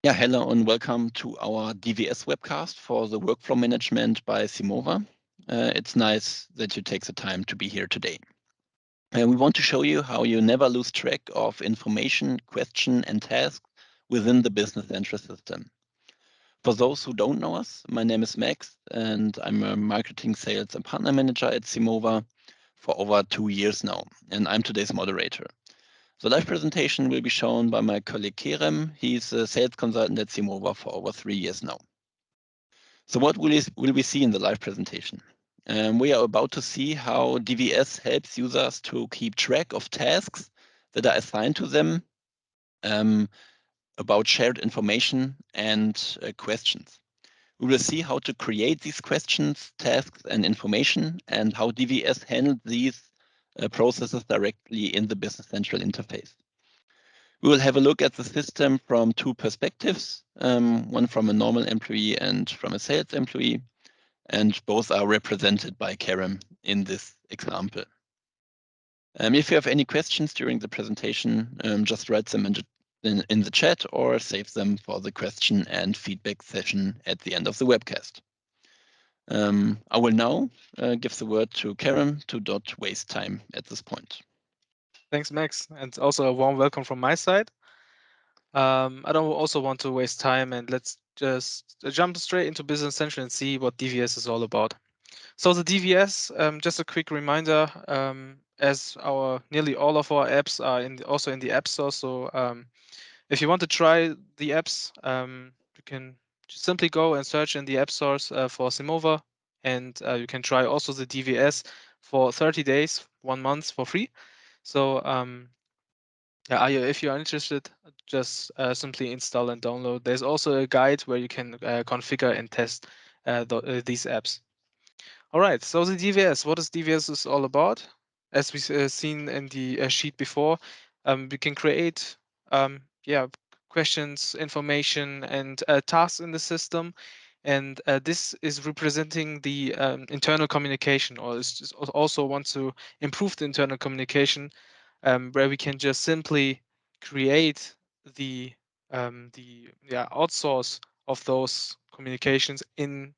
Yeah, hello and welcome to our DVS webcast for the workflow management by Simova. It's nice that you take the time to be here today. We want to show you how you never lose track of information, question, and tasks within the Business Central system. For those who don't know us, my name is Max, and I'm a marketing, sales, and partner manager at Simova for over 2 years now, and I'm today's moderator. The live presentation will be shown by my colleague Kerem. He's a sales consultant at Simova for over 3 years now. So what will we see in the live presentation? We are about to see how DVS helps users to keep track of tasks that are assigned to them, about shared information and questions. We will see how to create these questions, tasks, and information, and how DVS handles these processes directly in the Business Central interface. We will have a look at the system from two perspectives, one from a normal employee and from a sales employee, and both are represented by Kerem in this example. If you have any questions during the presentation, just write them in the chat or save them for the question and feedback session at the end of the webcast. I will now give the word to Kerem to not waste time at this point. Thanks, Max, and also a warm welcome from my side. I don't also want to waste time, and let's just jump straight into Business Central and see what DVS is all about. So the DVS, just a quick reminder, as nearly all of our apps are also in the App Store. So if you want to try the apps, you can just simply go and search in the App Stores for Simova, and you can try also the DVS for 30 days, 1 month for free. So yeah, if you are interested, just simply install and download. There's also a guide where you can configure and test these apps. All right, so the DVS, what is DVS is all about? As we seen in the sheet before, we can create questions, information, and tasks in the system. And this is representing the internal communication, or is also want to improve the internal communication, where we can just simply create the outsource of those communications in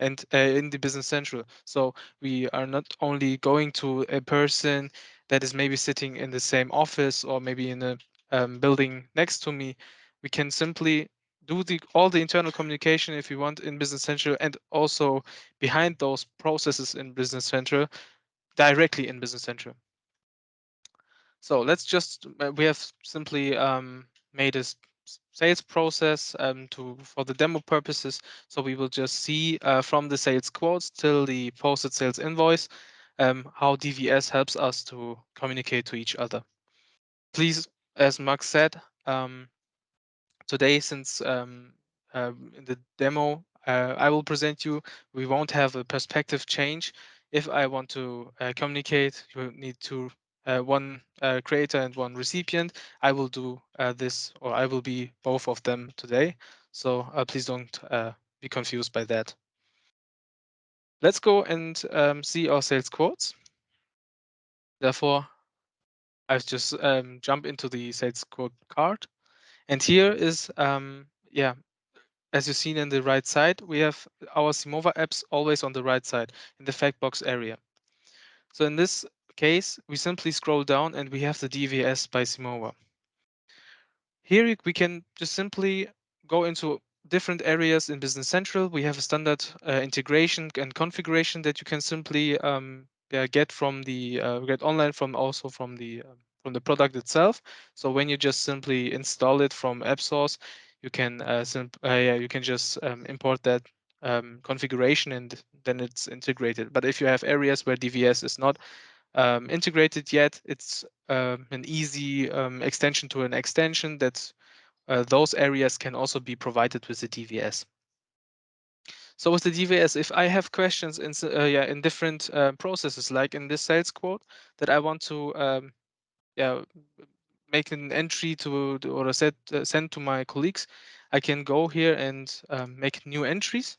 the Business Central. So we are not only going to a person that is maybe sitting in the same office or maybe in a building next to me. We can simply do all the internal communication if you want in Business Central, and also behind those processes in Business Central directly in Business Central. So let's just we have simply made a sales process for the demo purposes. So we will just see from the sales quotes till the posted sales invoice how DVS helps us to communicate to each other. Please, as Max said, today, since in the demo I will present you, we won't have a perspective change. If I want to communicate, you need to one creator and one recipient. I will do this, or I will be both of them today. So please don't be confused by that. Let's go and see our sales quotes. Therefore, I've just jump into the sales quote card. And here is, as you've seen in the right side, we have our Simova apps always on the right side in the fact box area. So in this case, we simply scroll down and we have the DVS by Simova. Here we can just simply go into different areas in Business Central. We have a standard integration and configuration that you can simply get from the get online from the product itself. So when you just simply install it from App Source, you can you can just import that configuration, and then it's integrated. But if you have areas where DVS is not integrated yet, it's an easy extension to an extension that those areas can also be provided with the DVS. So with the DVS, if I have questions in different processes, like in this sales quote, that I want to make an entry to or send to my colleagues, I can go here and make new entries.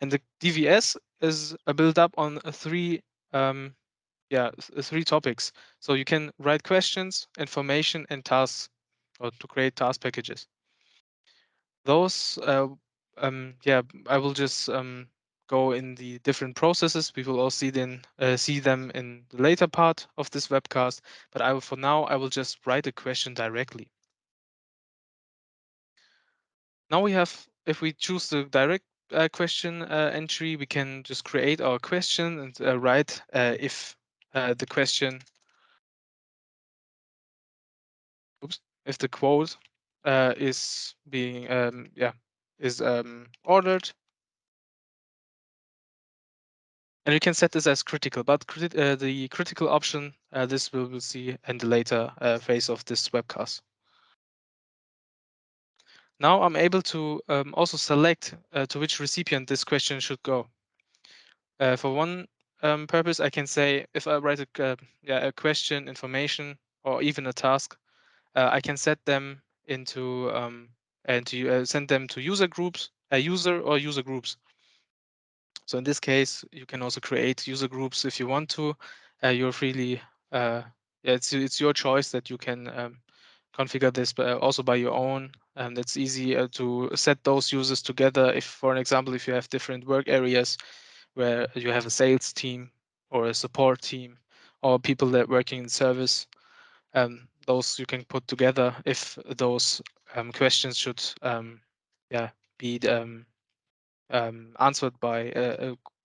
And the DVS is built up on three topics. So you can write questions, information, and tasks, or to create task packages. Those, yeah, I will just go in the different processes. We will all see them in the later part of this webcast. But for now, I will just write a question directly. Now we have, if we choose the direct question entry, we can just create our question and write if the question, oops, if the quote is being, is ordered. And you can set this as critical, but the critical option, this we will see in the later phase of this webcast. Now I'm able to also select to which recipient this question should go. For one purpose, I can say if I write a question, information, or even a task, I can set them into and to send them to user groups, a user or user groups. So in this case, you can also create user groups if you want to. You're freely, yeah, it's your choice that you can configure this, but also by your own. And it's easy to set those users together. If, for an example, if you have different work areas where you have a sales team or a support team or people that working in service, those you can put together if those questions should, yeah, be answered by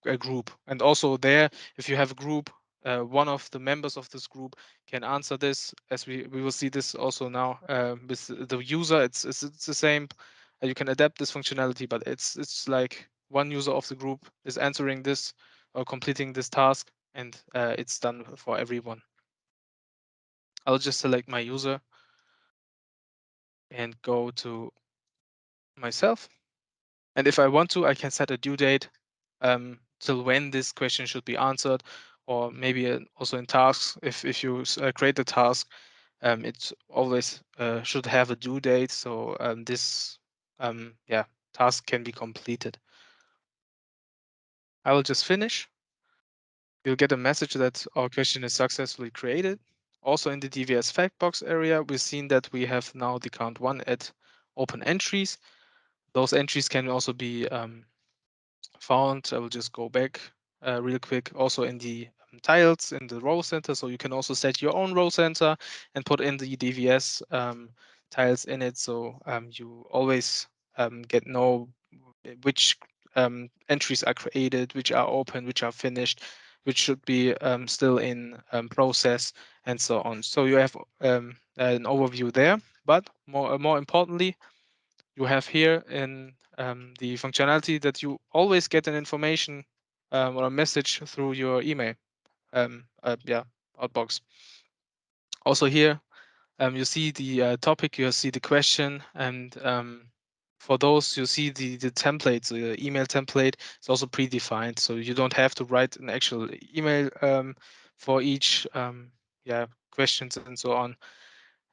a group. And also there, if you have a group, one of the members of this group can answer this, as we will see this also now with the user. It's the same. You can adapt this functionality, but it's like one user of the group is answering this or completing this task, and it's done for everyone. I'll just select my user and go to myself. And if I want to, I can set a due date till when this question should be answered, or maybe also in tasks. If you create a task, it always should have a due date, so this yeah, task can be completed. I will just finish. You'll get a message that our question is successfully created. Also in the DVS fact box area, we've seen that we have now the count 1 at open entries. Those entries can also be found. I will just go back real quick. Also in the tiles in the row center, so you can also set your own row center and put in the DVS tiles in it. So you always get know which entries are created, which are open, which are finished, which should be still in process, and so on. So you have an overview there. But more importantly, you have here in the functionality that you always get an information or a message through your email yeah, outbox. Also here, you see the topic, you see the question, and for those, you see the template, the email template is also predefined, so you don't have to write an actual email for each yeah, questions and so on,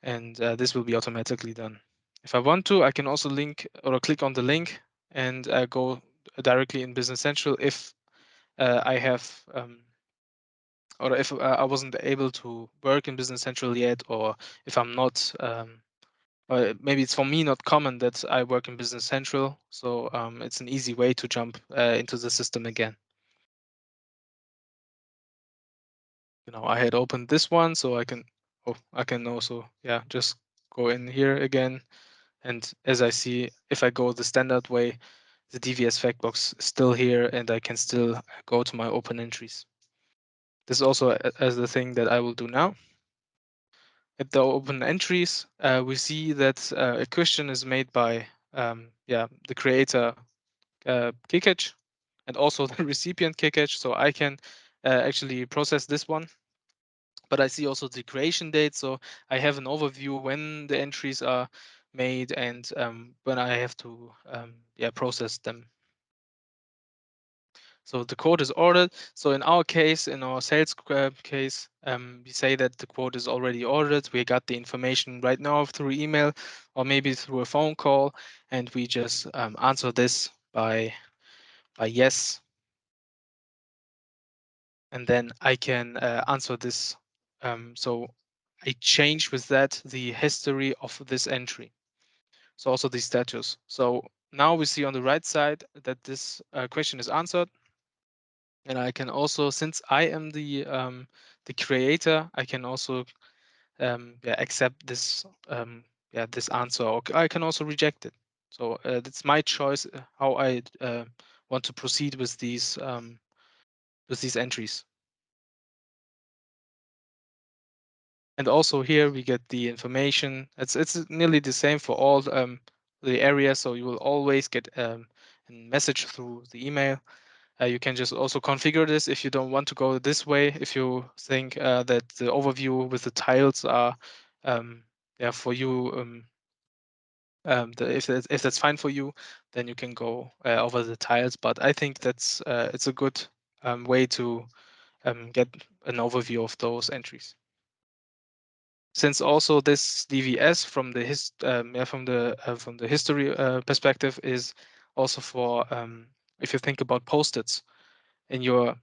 and this will be automatically done. If I want to, I can also link or click on the link and go directly in Business Central if I have or if I wasn't able to work in Business Central yet, or if I'm not, or maybe it's for me not common that I work in Business Central, so it's an easy way to jump into the system again. You know, I had opened this one, so I can also, yeah, just go in here again. And as I see, if I go the standard way, the DVS fact box is still here, and I can still go to my open entries. This is also as the thing that I will do now. At the open entries, we see that a question is made by yeah, the creator Kikech and also the recipient Kikech. So I can actually process this one. But I see also the creation date. So I have an overview when the entries are made and when I have to yeah, process them. So the quote is ordered. So in our case, in our sales case, we say that the quote is already ordered. We got the information right now through email or maybe through a phone call, and we just answer this by yes. And then I can answer this. So I change with that the history of this entry. So also the status. So now we see on the right side that this question is answered. And I can also, since I am the creator, I can also accept this this answer, or I can also reject it. So it's my choice how I want to proceed with these entries. And also here we get the information. It's nearly the same for all the areas. So you will always get a message through the email. You can just also configure this if you don't want to go this way. If you think that the overview with the tiles are for you, if that's fine for you, then you can go over the tiles. But I think that's it's a good way to get an overview of those entries. Since also this DVS from the from the history perspective is also for if you think about post-its in your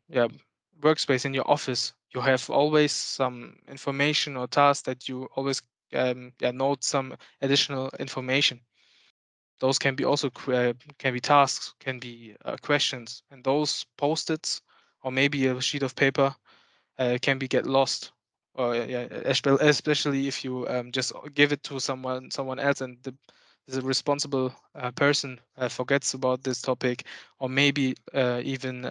workspace, in your office, you have always some information or task that you always note some additional information. Those can be also can be tasks, can be questions, and those post-its or maybe a sheet of paper can be get lost, or especially if you just give it to someone else, and the responsible person forgets about this topic, or maybe even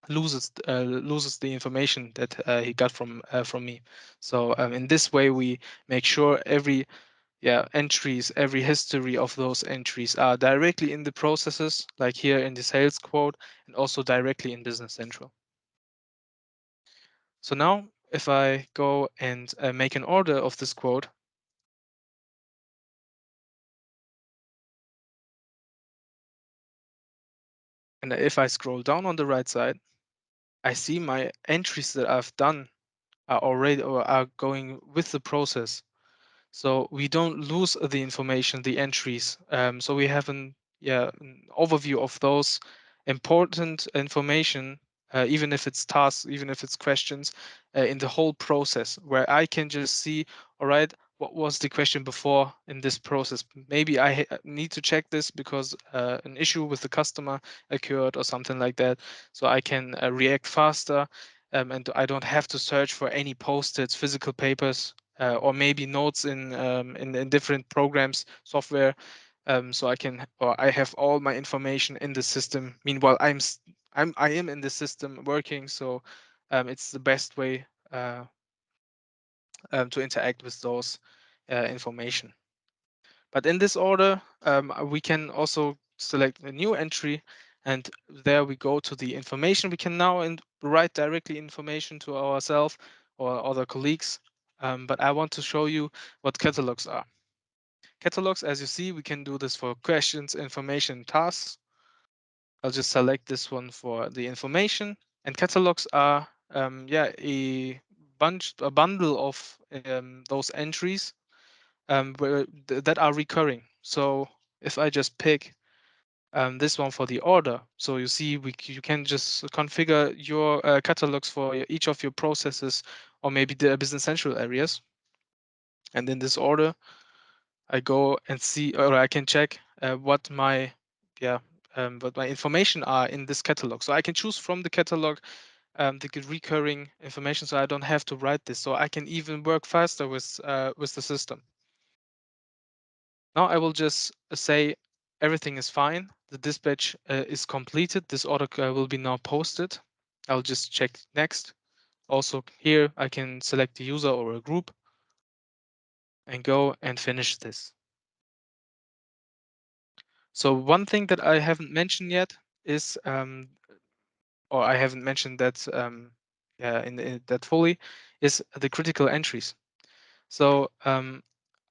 loses the information that he got from me. So in this way, we make sure every entries, every history of those entries are directly in the processes, like here in the sales quote, and also directly in Business Central. So now if I go and make an order of this quote, and if I scroll down on the right side, I see my entries that I've done are already or are going with the process. So we don't lose the information, the entries. So we have an overview of those important information, even if it's tasks, even if it's questions, in the whole process, where I can just see, all right, what was the question before in this process? Maybe I need to check this because an issue with the customer occurred or something like that. So I can react faster, and I don't have to search for any post-its, physical papers, or maybe notes in different programs, software. So I have all my information in the system. Meanwhile, I am in the system working, so it's the best way to interact with those information. But in this order, we can also select a new entry, and there we go to the information. We can now write directly information to ourselves or other colleagues. But I want to show you what catalogs are. Catalogs, as you see, we can do this for questions, information, tasks. I'll just select this one for the information. And catalogs are a bundle of those entries that are recurring. So if I just pick this one for the order, so you see you can just configure your catalogs for each of your processes or maybe the Business Central areas. And in this order, I go and see, or I can check what my information are in this catalog. So I can choose from the catalog the recurring information, so I don't have to write this. So I can even work faster with the system. Now I will just say everything is fine. The dispatch is completed. This order will be now posted. I'll just check next. Also here I can select the user or a group and go and finish this. So one thing that I haven't mentioned yet is, or I haven't mentioned that in that fully, is the critical entries. So I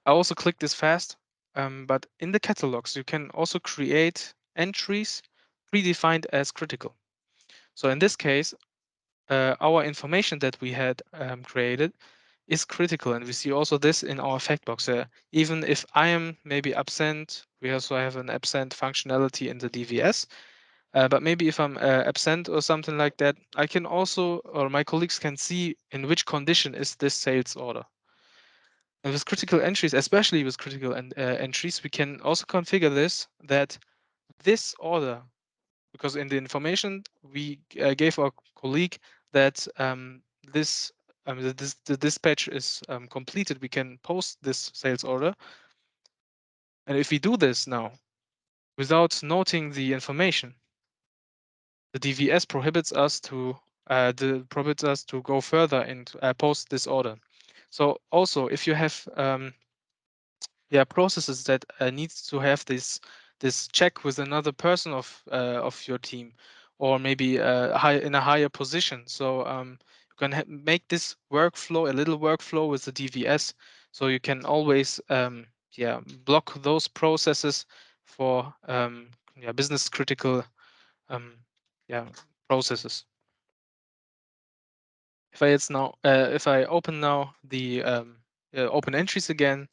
also click this fast, but in the catalogs you can also create entries predefined as critical. So in this case, our information that we had created is critical, and we see also this in our fact box. Even if I am maybe absent, we also have an absent functionality in the DVS. But maybe if I'm absent or something like that, I can also, or my colleagues can see in which condition is this sales order. And with critical entries, especially with critical entries, we can also configure this, that this order, because in the information we gave our colleague that the dispatch is completed, we can post this sales order. And if we do this now without noting the information, the DVS prohibits us to go further and post this order. So also, if you have processes that needs to have this check with another person of your team, or maybe in a higher position, so you can make this workflow a little workflow with the DVS, so you can always block those processes for business critical processes. If I open now the open entries again,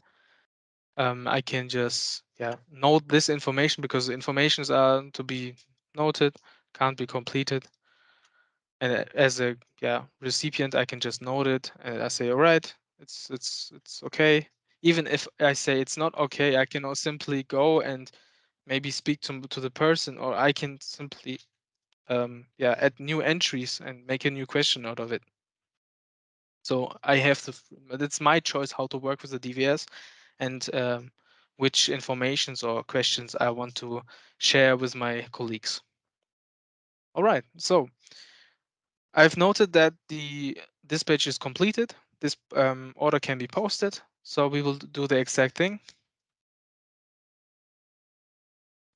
I can just note this information, because informations are to be noted, can't be completed. And as a recipient, I can just note it, and I say, all right, it's okay. Even if I say it's not okay, I can also simply go and maybe speak to the person, or I can simply add new entries and make a new question out of it. So I have to, it's my choice how to work with the DVS, and which informations or questions I want to share with my colleagues. All right, so I've noted that the dispatch is completed. This order can be posted. So we will do the exact thing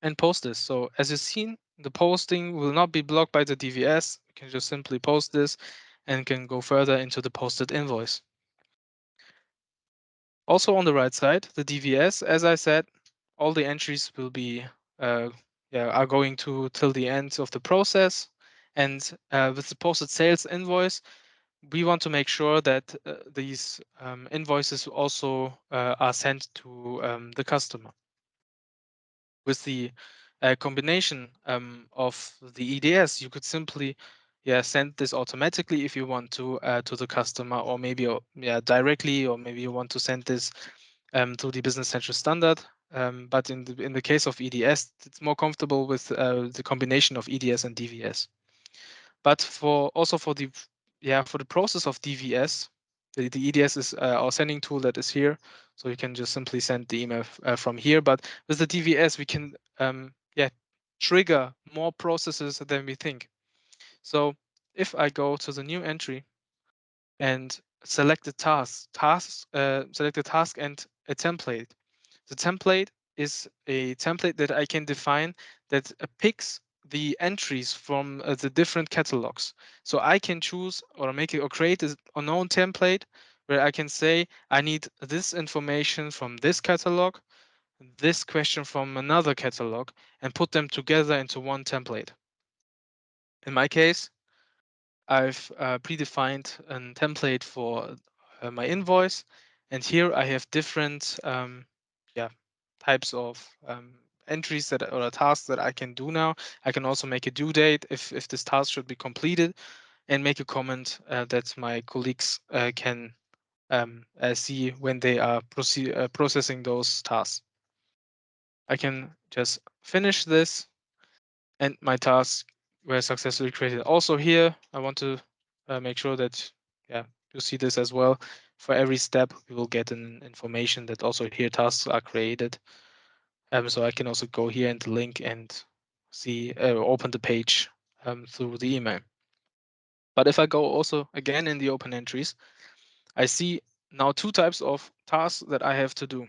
and post this. So as you've seen, the posting will not be blocked by the DVS. You can just simply post this and can go further into the posted invoice. Also on the right side, the DVS, as I said, all the entries will be are going to till the end of the process. And with the posted sales invoice, we want to make sure that these invoices also are sent to the customer. With the combination of the EDS, you could simply send this automatically if you want to the customer, or maybe directly, or maybe you want to send this to the Business Central standard. But in the case of EDS, it's more comfortable with the combination of EDS and DVS. But for the process of DVS, the EDS is our sending tool that is here, so you can just simply send the email from here. But with the DVS, we can trigger more processes than we think. So if I go to the new entry and select the select the task and a template. The template is a template that I can define that picks the entries from the different catalogs. So I can choose or make it or create a unknown template where I can say I need this information from this catalog, this question from another catalog, and put them together into one template. In my case, I've predefined a template for my invoice, and here I have different types of entries or tasks that I can do now. I can also make a due date if this task should be completed, and make a comment that my colleagues can see when they are processing those tasks. I can just finish this, and my tasks were successfully created. Also here, I want to make sure that you see this as well. For every step, we will get an information that also here tasks are created. So I can also go here and link and see open the page through the email. But if I go also again in the open entries, I see now two types of tasks that I have to do.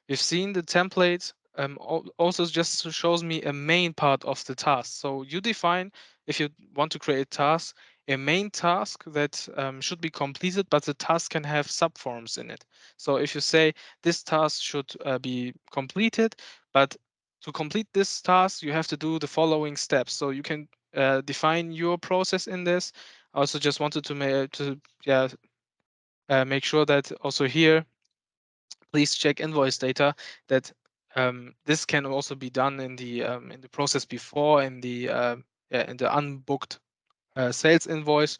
We've seen the template also just shows me a main part of the task. So you define, if you want to create tasks, a main task that should be completed, but the task can have subforms in it. So if you say this task should be completed, but to complete this task, you have to do the following steps. So you can define your process in this. I also just wanted to make sure that also here, please check invoice data, that this can also be done in the process before, in the unbooked sales invoice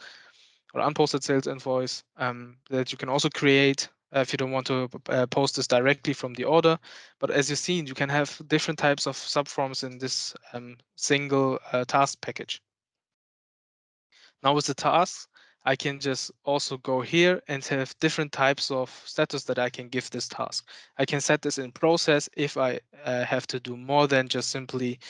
or unposted sales invoice, that you can also create if you don't want to post this directly from the order. But as you've seen, you can have different types of subforms in this single task package. Now with the tasks, I can just also go here and have different types of status that I can give this task. I can set this in process if I have to do more than just simply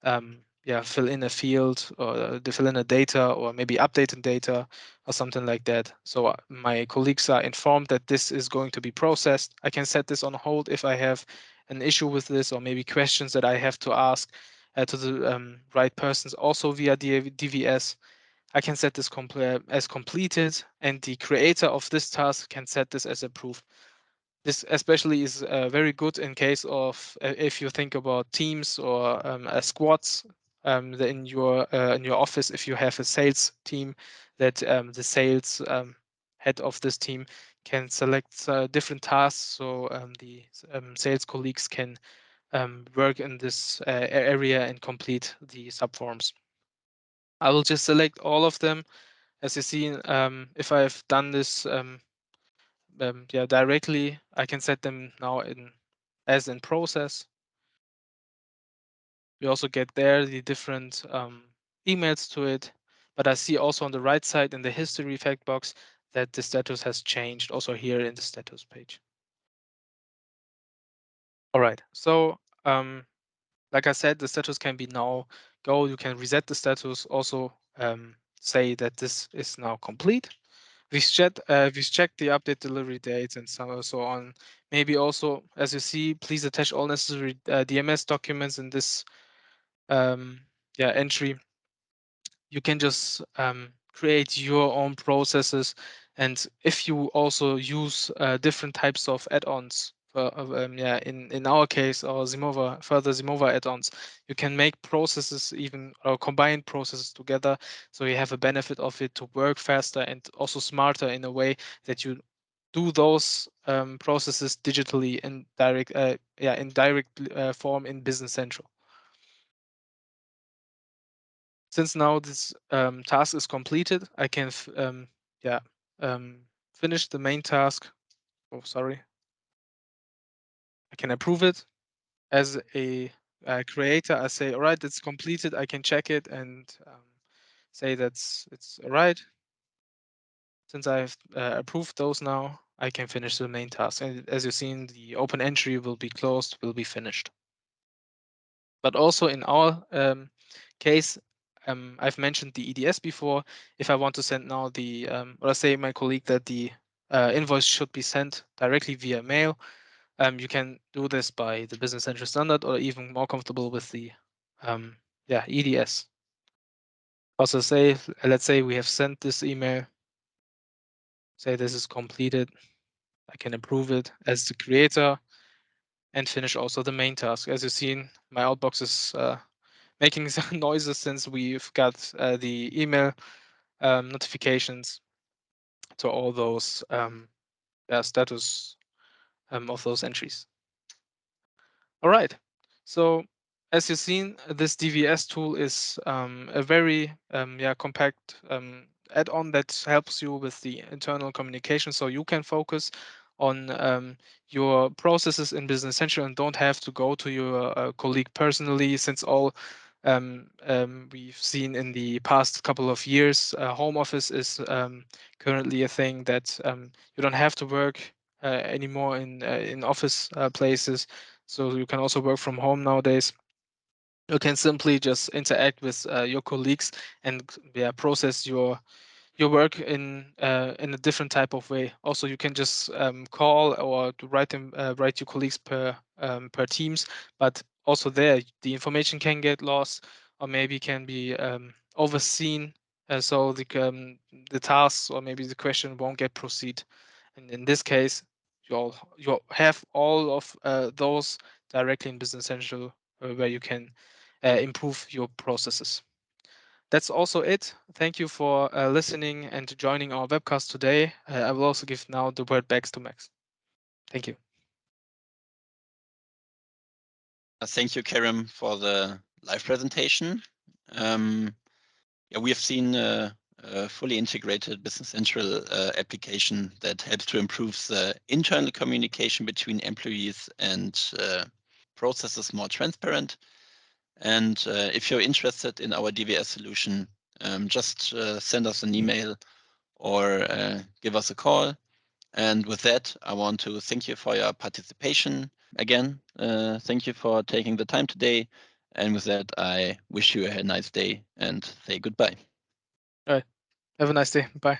fill in a field or fill in a data or maybe updating data or something like that. So my colleagues are informed that this is going to be processed. I can set this on hold if I have an issue with this or maybe questions that I have to ask to the right persons also via DVS. I can set this as completed, and the creator of this task can set this as approved. This especially is very good in case of if you think about teams or squads in your office. If you have a sales team, that the sales head of this team can select different tasks, so the sales colleagues can work in this area and complete the subforms. I will just select all of them. As you see, if I've done this directly, I can set them now as in process. We also get there the different emails to it, but I see also on the right side in the history fact box that the status has changed also here in the status page. All right, so like I said, the status can be now go. You can reset the status, also say that this is now complete. We've checked the update delivery dates and so on. Maybe also, as you see, please attach all necessary DMS documents in this entry. You can just create your own processes, and if you also use different types of add-ons, in our case, our further Simova add-ons, you can make processes even or combine processes together, so you have a benefit of it to work faster and also smarter in a way that you do those processes digitally in direct form in Business Central. Since now this task is completed, I can finish the main task. Oh, sorry. I can approve it as a creator. I say, all right, it's completed. I can check it and say it's all right. Since I've approved those now, I can finish the main task. And as you've seen, the open entry will be closed, will be finished. But also in our case, I've mentioned the EDS before. If I want to send now the, or say my colleague that the invoice should be sent directly via mail, you can do this by the Business Central Standard or even more comfortable with the EDS. Also say, let's say we have sent this email, say this is completed. I can approve it as the creator and finish also the main task. As you've seen, my outbox is making some noises since we've got the email notifications to all those status of those entries. All right. So as you've seen, this DVS tool is a very compact add-on that helps you with the internal communication, so you can focus on your processes in Business Central and don't have to go to your colleague personally, since all we've seen in the past couple of years, home office is currently a thing that you don't have to work anymore in office places. So you can also work from home nowadays. You can simply just interact with your colleagues and process your work in a different type of way. Also, you can just call or to write your colleagues per Teams, but also there the information can get lost or maybe can be overseen, so the tasks or maybe the question won't get proceed. And in this case, you'll have all of those directly in Business Central, where you can improve your processes. That's also it. Thank you for listening and joining our webcast today. I will also give now the word back to Max. Thank you. Thank you, Kerem, for the live presentation. We have seen a fully integrated Business Central application that helps to improve the internal communication between employees and processes more transparent. And if you're interested in our DVS solution, just send us an email or give us a call. And with that, I want to thank you for your participation. Again, thank you for taking the time today. And with that, I wish you a nice day and say goodbye. All right. Have a nice day. Bye.